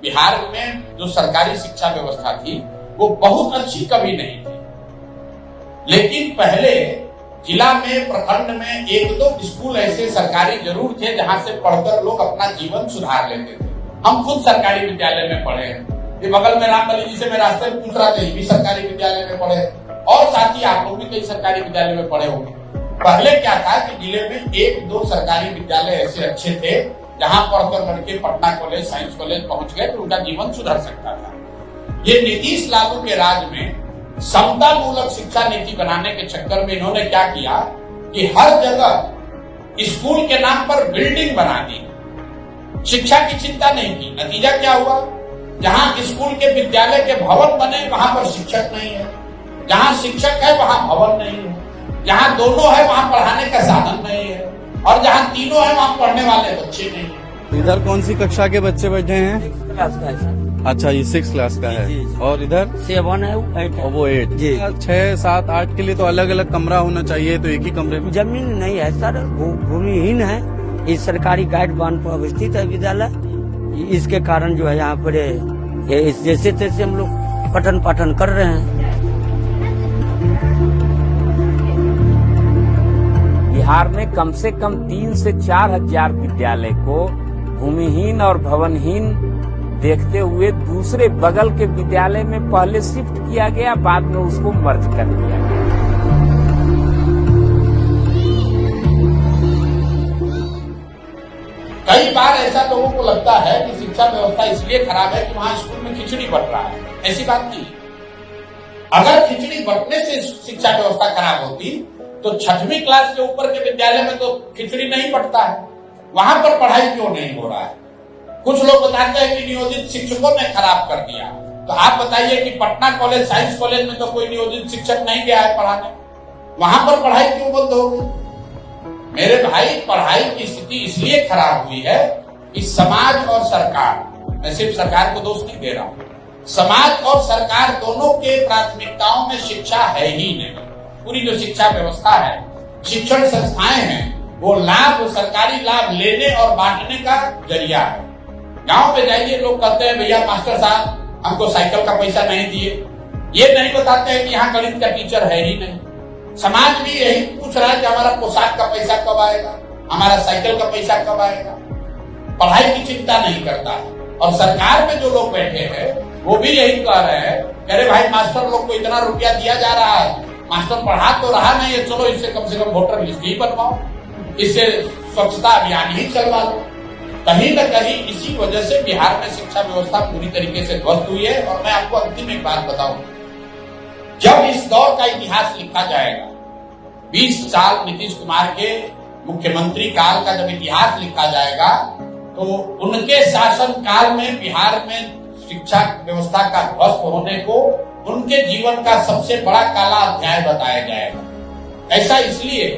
बिहार में जो सरकारी शिक्षा व्यवस्था थी वो बहुत अच्छी कभी नहीं थी, लेकिन पहले जिला में, प्रखंड में एक दो स्कूल ऐसे सरकारी जरूर थे जहां से पढ़कर लोग अपना जीवन सुधार लेते थे। हम खुद सरकारी विद्यालय में पढ़े हैं, ये बगल में रामबली जी से मैं रास्ते में पूछ रहा था, ये भी सरकारी विद्यालय में पढ़े, और साथ ही आप लोग भी कई सरकारी विद्यालय में पढ़े होंगे। पहले क्या था कि जिले में एक दो सरकारी विद्यालय ऐसे अच्छे थे जहां पढ़कर लड़के पटना कॉलेज, साइंस कॉलेज पहुंच गए तो उनका जीवन सुधर सकता था। ये नीतीश लालू के राज में समता मूलक शिक्षा नीति बनाने के चक्कर में इन्होंने क्या किया कि हर जगह स्कूल के नाम पर बिल्डिंग बना दी, शिक्षा की चिंता नहीं की। नतीजा क्या हुआ, जहां स्कूल के विद्यालय के भवन बने वहां पर शिक्षक नहीं है, जहां शिक्षक है वहां भवन नहीं है, जहां दोनों है वहां पढ़ाने का साधन नहीं है, और जहां तीनों है वहां पढ़ने वाले बच्चे नहीं है। इधर कौन सी कक्षा के बच्चे बैठे हैं? क्लास का है। अच्छा, ये 6 क्लास का है। और इधर 7 है, 8 है। और वो 8 जी। 6, 7, 8 के लिए तो अलग अलग कमरा होना चाहिए, तो एक ही कमरे में जमीन नहीं है सर, भूमिहीन है। इस सरकारी गाइड बांध पर अवस्थित है विद्यालय, इसके कारण जो है यहाँ पर ये जैसे तैसे हम लोग पठन पाठन कर रहे हैं। बिहार में कम से कम 3 से 4 हजार विद्यालय को भूमिहीन और भवनहीन देखते हुए दूसरे बगल के विद्यालय में पहले शिफ्ट किया गया, बाद में उसको मर्ज कर दिया गया। कई बार ऐसा लोगों को लगता है कि शिक्षा व्यवस्था इसलिए खराब है कि वहां स्कूल में खिचड़ी बट रहा है। ऐसी बात नहीं। अगर खिचड़ी बटने से शिक्षा व्यवस्था खराब होती तो 6वीं क्लास के ऊपर के विद्यालय में तो खिचड़ी नहीं बटता है, वहां पर पढ़ाई क्यों नहीं हो रहा है? कुछ लोग बताते हैं कि नियोजित शिक्षकों ने खराब कर दिया, तो आप बताइए कि पटना कॉलेज, साइंस कॉलेज में तो कोई नियोजित शिक्षक नहीं गया है पढ़ाने, वहां पर पढ़ाई क्यों बंद हो गई? मेरे भाई, पढ़ाई की स्थिति इसलिए खराब हुई है कि समाज और सरकार, मैं सिर्फ सरकार को दोष नहीं दे रहा हूं, समाज और सरकार दोनों के प्राथमिकताओं में शिक्षा है ही नहीं। पूरी जो शिक्षा व्यवस्था है, शिक्षण संस्थाएं हैं, वो लाभ, सरकारी लाभ लेने और बांटने का जरिया है। गांव पे जाइए, लोग कहते हैं भैया मास्टर साहब हमको साइकिल का पैसा नहीं दिए, ये नहीं बताते हैं कि यहाँ गणित का टीचर है ही नहीं। समाज भी यही पूछ रहा है कि हमारा पोशाक का पैसा कब आएगा, हमारा साइकिल का पैसा कब आएगा। पढ़ाई की चिंता नहीं करता है। और सरकार में जो लोग बैठे हैं वो भी यही कह रहे हैं, अरे भाई मास्टर लोग को इतना रुपया दिया जा रहा है, मास्टर पढ़ा तो रहा नहीं है, चलो इससे कम से कम वोटर लिस्ट ही बनवाओ, इससे स्वच्छता अभियान ही चलवा लो। कहीं न कहीं इसी वजह से बिहार में शिक्षा व्यवस्था पूरी तरीके से ध्वस्त हुई है। और मैं आपको अंतिम एक बात बताऊं, जब इस दौर का इतिहास लिखा जाएगा, 20 साल नीतीश कुमार के मुख्यमंत्री काल का जब इतिहास लिखा जाएगा, तो उनके शासन काल में बिहार में शिक्षा व्यवस्था का ध्वस्त होने को उनके जीवन का सबसे बड़ा काला अध्याय बताया जाएगा। ऐसा इसलिए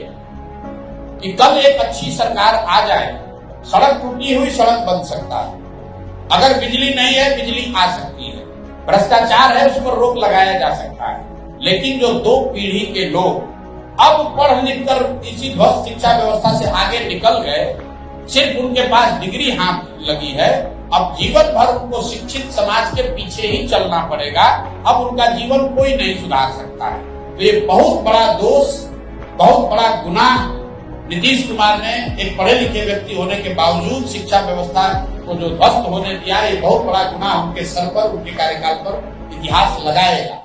कि कल एक अच्छी सरकार आ जाए, सड़क टूटी हुई सड़क बन सकता है, अगर बिजली नहीं है बिजली आ सकती है, भ्रष्टाचार है उस पर रोक लगाया जा सकता है। लेकिन जो 2 पीढ़ी के लोग अब पढ़ लिख कर इसी ध्वस्त शिक्षा व्यवस्था से आगे निकल गए, सिर्फ उनके पास डिग्री हाथ लगी है, अब जीवन भर उनको शिक्षित समाज के पीछे ही चलना पड़ेगा, अब उनका जीवन कोई नहीं सुधार सकता है। तो ये बहुत बड़ा दोष, बहुत बड़ा गुनाह नीतीश कुमार ने एक पढ़े लिखे व्यक्ति होने के बावजूद शिक्षा व्यवस्था को जो ध्वस्त होने दिया, ये बहुत बड़ा गुनाह उनके सर पर, उनके कार्यकाल पर इतिहास लगाएगा।